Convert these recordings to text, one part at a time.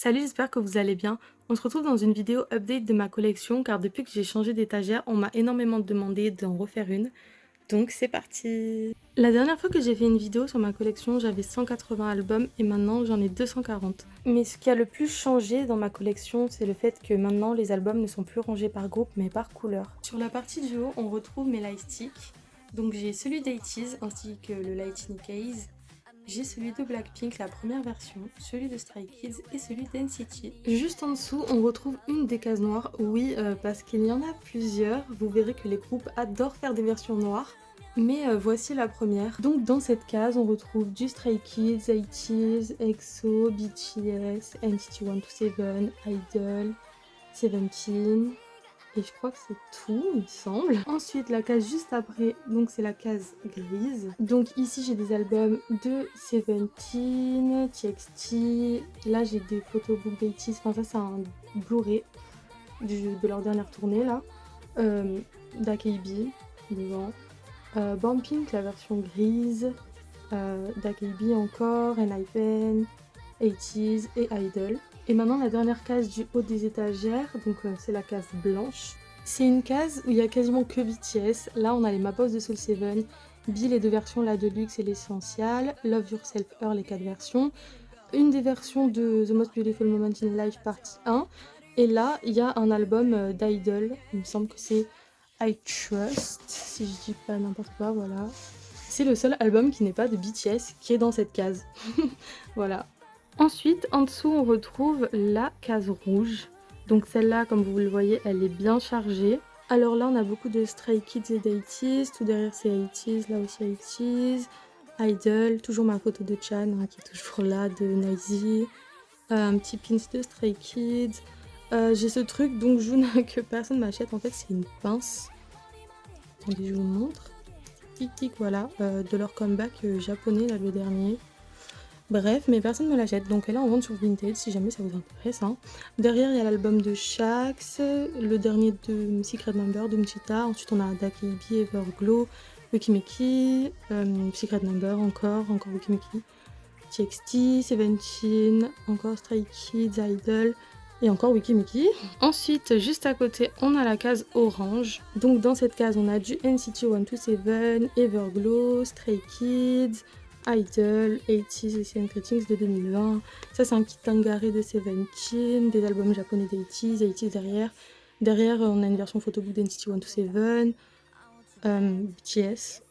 Salut, j'espère que vous allez bien. On se retrouve dans une vidéo update de ma collection car depuis que j'ai changé d'étagère, on m'a énormément demandé d'en refaire une. Donc c'est parti. La dernière fois que j'ai fait une vidéo sur ma collection, j'avais 180 albums et maintenant j'en ai 240. Mais ce qui a le plus changé dans ma collection, c'est le fait que maintenant les albums ne sont plus rangés par groupe mais par couleur. Sur la partie du haut, on retrouve mes lightsticks. Donc j'ai celui d'A-Teez ainsi que le Lightning Case. J'ai celui de Blackpink, la première version, celui de Stray Kids et celui d'NCT. Juste en dessous, on retrouve une des cases noires. Oui, parce qu'il y en a plusieurs. Vous verrez que les groupes adorent faire des versions noires. Mais voici la première. Donc dans cette case, on retrouve du Stray Kids, ATEEZ, EXO, BTS, NCT 127, Idol, Seventeen. Et je crois que c'est tout, il me semble. Ensuite, la case juste après, donc c'est la case grise. Donc ici, j'ai des albums de Seventeen, TXT. Là, j'ai des photobooks d'ATEEZ. Enfin, ça, c'est un Blu-ray de leur dernière tournée, là. d'AKB, devant. Born Pink, la version grise. d'AKB encore, NIVE, ATEEZ et Idol. Et maintenant la dernière case du haut des étagères, donc c'est la case blanche. C'est une case où il y a quasiment que BTS. Là on a les Mapos de Soul 7, B les deux versions, la Deluxe et l'essential, Love Yourself Her les 4 versions, une des versions de The Most Beautiful Moment in Life partie 1, et là il y a un album d'Idol, il me semble que c'est I Trust, si je dis pas n'importe quoi, voilà. C'est le seul album qui n'est pas de BTS qui est dans cette case. Voilà. Ensuite, en dessous, on retrouve la case rouge. Donc celle-là, comme vous le voyez, elle est bien chargée. Alors là, on a beaucoup de Stray Kids et d'ATEEZ. Tout derrière, c'est ATEEZ. Là aussi, ATEEZ. Idol. Toujours ma photo de Chan, hein, qui est toujours là, de Nizy. Un petit pins de Stray Kids. J'ai ce truc, donc June, que personne m'achète. En fait, c'est une pince. Attendez, je vous montre. Tic, voilà, de leur comeback japonais, là, le dernier. Bref, mais personne ne me l'achète, donc elle est en vente sur Vinted si jamais ça vous intéresse. Hein. Derrière, il y a l'album de Shax, le dernier de Secret Number, Doomchita. Ensuite, on a d'AKB, Everglow, Wikimeki, Secret Number, encore Wikimeki, TXT, Seventeen, encore Stray Kids, Idol et encore Wikimeki. Ensuite, juste à côté, on a la case orange. Donc dans cette case, on a du NCT 127, Everglow, Stray Kids, Idol, ATEEZ et CN Greetings de 2020. Ça, c'est un kit tangaré de Seventeen, des albums japonais d'ATEEZ, ATEEZ derrière. Derrière, on a une version photobook d'NCT 127, BTS,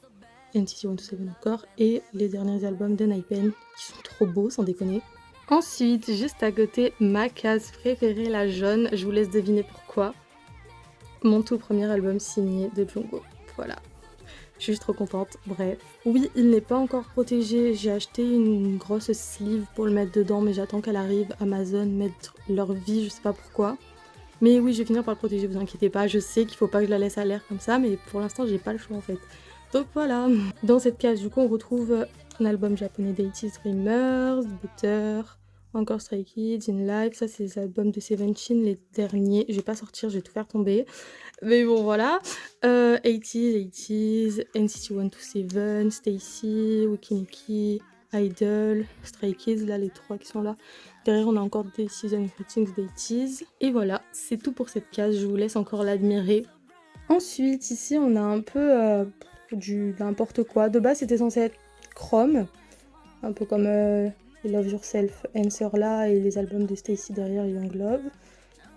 NCT 127 encore, et les derniers albums de NIVE qui sont trop beaux, sans déconner. Ensuite, juste à côté, ma case préférée, la jaune. Je vous laisse deviner pourquoi. Mon tout premier album signé de Jungkook. Voilà. Je suis juste trop contente, bref. Oui, il n'est pas encore protégé, j'ai acheté une grosse sleeve pour le mettre dedans, mais j'attends qu'elle arrive, Amazon, mettre leur vie, je sais pas pourquoi. Mais oui, je vais finir par le protéger, vous inquiétez pas, je sais qu'il faut pas que je la laisse à l'air comme ça, mais pour l'instant j'ai pas le choix en fait. Donc voilà, dans cette case du coup on retrouve un album japonais d'ATEEZ, Dreamers, Butter, encore Stray Kids, In Life, ça c'est les albums de Seventeen, les derniers, je vais pas sortir, je vais tout faire tomber. Mais bon, voilà. ATEEZ, NCT 127, Stacy, Wikimeki, Idol, Stray Kids, là les trois qui sont là. Derrière, on a encore des Season Greetings d'ATEEZ. Et voilà, c'est tout pour cette case, je vous laisse encore l'admirer. Ensuite, ici, on a un peu du n'importe quoi. De base, c'était censé être Chrome, un peu comme les Love Yourself Answer là et les albums de Stacy derrière Young Love.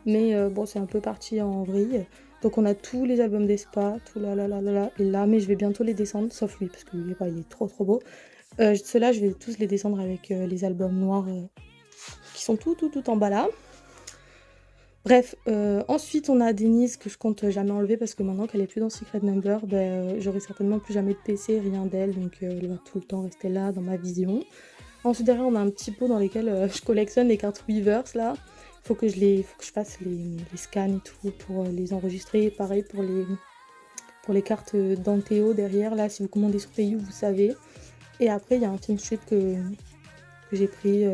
Mais bon, c'est un peu parti en vrille. Donc on a tous les albums d'Espa, tout là, et là, mais je vais bientôt les descendre, sauf lui, parce qu'il est trop beau. Ceux-là, je vais tous les descendre avec les albums noirs qui sont tout en bas là. Bref, ensuite on a Denise que je compte jamais enlever parce que maintenant qu'elle est plus dans Secret Number, j'aurai certainement plus jamais de PC, rien d'elle, donc elle va tout le temps rester là dans ma vision. Ensuite derrière on a un petit pot dans lesquels je collectionne les cartes Weavers là. Faut que je fasse les scans et tout pour les enregistrer. Pareil pour les cartes d'Anteo derrière là, si vous commandez sur PayU vous savez. Et après il y a un film strip que j'ai pris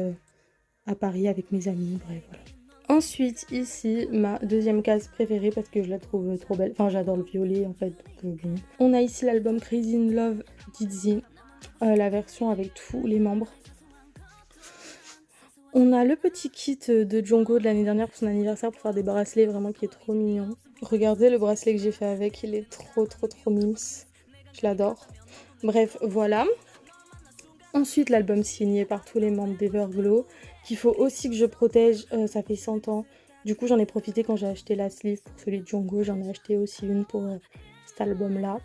à Paris avec mes amis, bref voilà. Ensuite, ici, ma deuxième case préférée parce que je la trouve trop belle. Enfin, j'adore le violet en fait. Donc, bon. On a ici l'album Crazy in Love d'ITZY, la version avec tous les membres. On a le petit kit de Django de l'année dernière pour son anniversaire pour faire des bracelets, vraiment qui est trop mignon. Regardez le bracelet que j'ai fait avec, il est trop mimes. Je l'adore. Bref, voilà. Ensuite, l'album signé par tous les membres d'Everglow, qu'il faut aussi que je protège, ça fait 100 ans. Du coup, j'en ai profité quand j'ai acheté la sleeve pour celui de Django, j'en ai acheté aussi une pour cet album-là.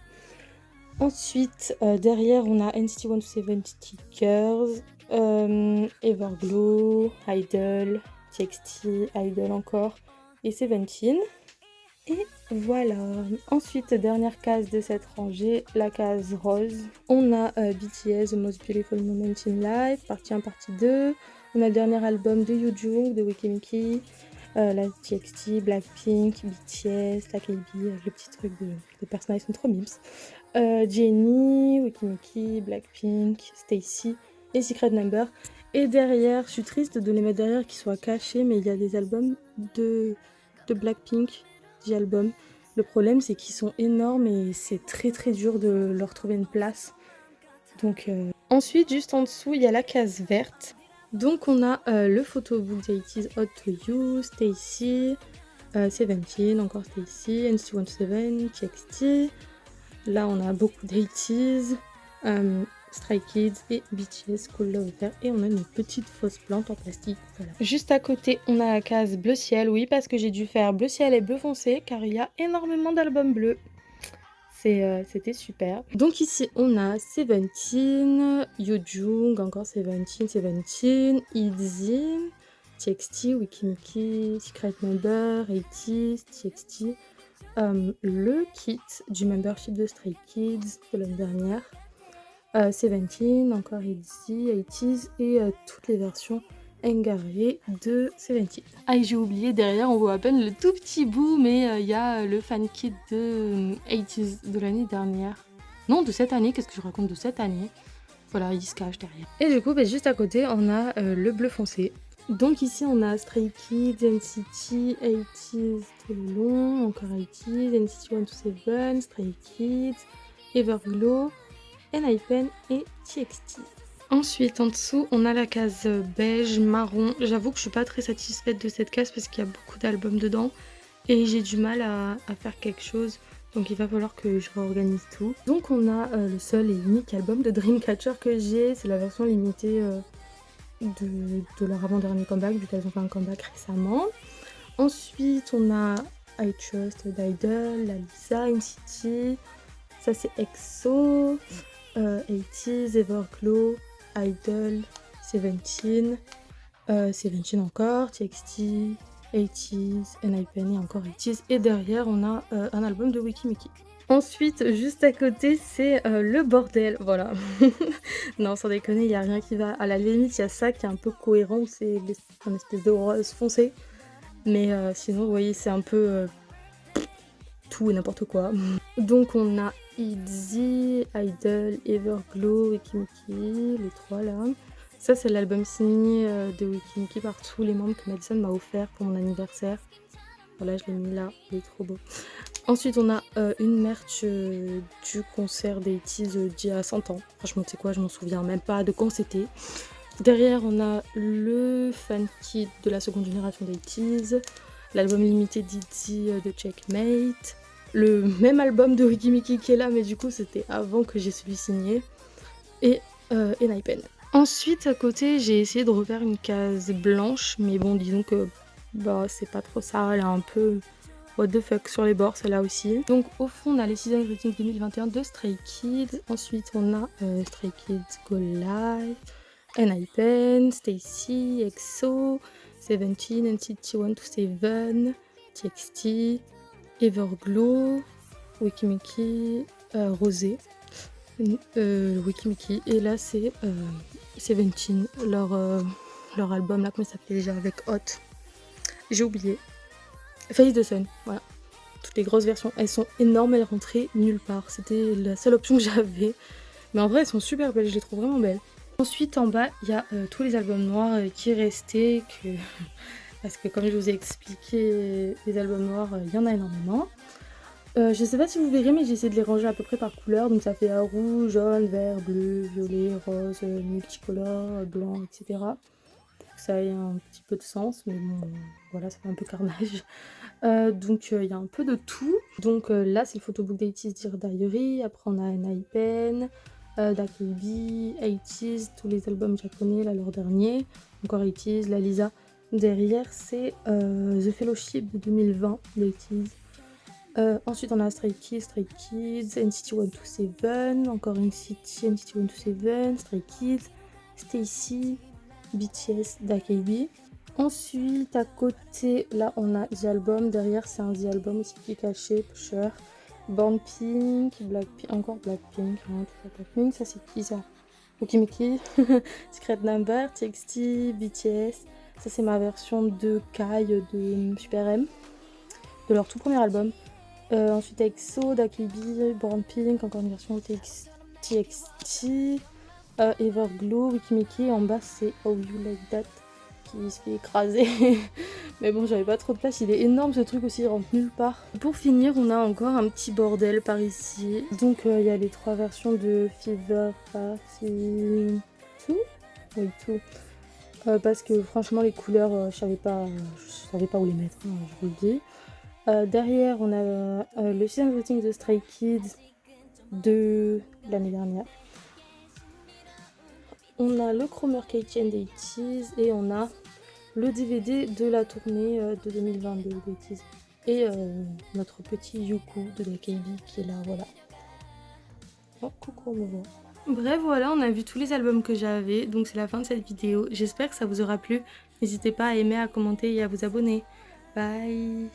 Ensuite, derrière, on a NCT 127 Stickers, Everglow, Idol, TXT, Idol encore, et Seventeen. Et voilà. Ensuite, dernière case de cette rangée, la case rose. On a BTS, The Most Beautiful Moment in Life, partie 1, partie 2. On a le dernier album de Yoojung, de Wikimiki, la TXT, Blackpink, BTS, la KB, le petit truc de personnages, ils sont trop mimes. Jennie, Wikimiki, Blackpink, Stacy et Secret Number. Et derrière, je suis triste de les mettre derrière qu'ils soient cachés, mais il y a des albums de Blackpink, 10 albums. Le problème, c'est qu'ils sont énormes et c'est très dur de leur trouver une place. Donc, ensuite, juste en dessous, il y a la case verte. Donc, on a le photobook d'Aitis Hot to You, Stacy, Seventeen, encore Stacy, NCT 127, TXT. Là, on a beaucoup d'Aitis, Stray Kids et BTS Cool Love Affair. Et on a une petite fausse plante en plastique. Voilà. Juste à côté, on a la case bleu ciel. Oui, parce que j'ai dû faire bleu ciel et bleu foncé, car il y a énormément d'albums bleus. C'était super. Donc ici, on a Seventeen, Yoojung, encore Seventeen, ITZY, TXT, Wikimiki, Secret Number, ATEEZ, TXT. Le kit du membership de Stray Kids de l'année dernière, Seventeen, encore ITZY, ATEEZ et toutes les versions Engaré de Seventeen. Ah, et j'ai oublié, derrière on voit à peine le tout petit bout, mais il y a le fan kit de ATEEZ de l'année dernière. Non, de cette année, qu'est-ce que je raconte de cette année? Voilà, il se cache derrière. Et du coup, juste à côté, on a le bleu foncé. Donc ici, on a Stray Kids, NCT, ATEEZ, tout le long, encore ATEEZ, NCT 127, Stray Kids, Everglow, NIPEN et TXT. Ensuite, en dessous, on a la case beige, marron. J'avoue que je suis pas très satisfaite de cette case parce qu'il y a beaucoup d'albums dedans et j'ai du mal à faire quelque chose. Donc il va falloir que je réorganise tout. Donc on a le seul et unique album de Dreamcatcher que j'ai. C'est la version limitée de leur avant-dernier comeback, vu qu'elles ont fait un comeback récemment. Ensuite, on a I Trust d'Idol, la Lisa, NCT. Ça, c'est EXO, ATEEZ, Everglow, Idol, Seventeen, Seventeen encore, TXT, ATEEZ, NIPEN et encore ATEEZ. Et derrière, on a un album de Wikimiki. Ensuite, juste à côté, c'est le bordel, voilà. Non, sans déconner, il n'y a rien qui va. À la limite, il y a ça qui est un peu cohérent, où c'est un espèce de rose foncé. Mais sinon, vous voyez, c'est un peu tout et n'importe quoi. Donc on a ITZY, Idol, Everglow, Wikimiki, les trois là. Ça c'est l'album signé de Wikimiki par tous les membres que Madison m'a offert pour mon anniversaire. Voilà, je l'ai mis là, il est trop beau. Ensuite on a une merch du concert des ATEEZ d'il y a 100 ans. Franchement tu sais quoi, je m'en souviens même pas de quand c'était. Derrière on a le fan kit de la seconde génération des ATEEZ, l'album limité d'ITZY de Checkmate, le même album de Wikimiki qui est là, mais du coup c'était avant que j'ai celui signé, et NIPEN. Ensuite à côté j'ai essayé de refaire une case blanche, mais bon disons que c'est pas trop ça, elle est un peu what the fuck sur les bords celle-là aussi. Donc au fond on a les season ratings 2021 de Stray Kids, ensuite on a Stray Kids Go Live, NIPEN, Stacy, EXO, Seventeen, NCT 127, TXT, Everglow, Wikimiki, Rosé, Wikimiki, et là c'est Seventeen, leur album là, comment ça s'appelait déjà, avec Hot, j'ai oublié, Face the Sun, voilà. Toutes les grosses versions, elles sont énormes, elles rentraient nulle part, c'était la seule option que j'avais, mais en vrai elles sont super belles, je les trouve vraiment belles. Ensuite en bas il y a tous les albums noirs qui restaient, parce que comme je vous ai expliqué, les albums noirs il y en a énormément. Je sais pas si vous verrez, mais j'ai essayé de les ranger à peu près par couleur, donc ça fait rouge, jaune, vert, bleu, violet, rose, multicolore, blanc, etc. ça ait un petit peu de sens, mais bon, voilà, ça fait un peu carnage. Donc il y a un peu de tout. Donc là, c'est le photobook d'80's Dear Diary. Après, on a N.I.PEN, d'AKB, 80's, tous les albums japonais, là, leur dernier. Encore 80's, la Lisa. Derrière, c'est The Fellowship de 2020, les 80's. Ensuite, on a Stray Kids, NCT 127, encore NCT 127, Stray Kids, Stacy, BTS, d'AKB. Ensuite, à côté, là, on a The Album. Derrière, c'est un The Album aussi qui est caché, Pusher, Born Pink, Blackpink, encore Blackpink, hein, tout ça, Blackpink. Ça, c'est qui ça? Okimiki, Secret Number, TXT, BTS. Ça, c'est ma version de Kai de Super M, de leur tout premier album. Ensuite EXO, d'AKB, Born Pink, encore une version TXT, Everglow, Wikimiki, en bas c'est Oh You Like That qui se fait écraser. Mais bon, j'avais pas trop de place, il est énorme ce truc aussi, il rentre nulle part. Pour finir, on a encore un petit bordel par ici. Donc il y a les 3 versions de Fever Party 2. Oui, 2. Parce que franchement les couleurs, je savais pas où les mettre, hein, je vous le dis. Derrière, on a le Season Voting de Stray Kids de l'année dernière. On a le Chromer K-Chain des 80's et on a le DVD de la tournée de 2022 des 80's. Et notre petit Yuku de la KB qui est là, voilà. Oh, coucou, on me voit. Bref, voilà, on a vu tous les albums que j'avais, donc c'est la fin de cette vidéo. J'espère que ça vous aura plu. N'hésitez pas à aimer, à commenter et à vous abonner. Bye!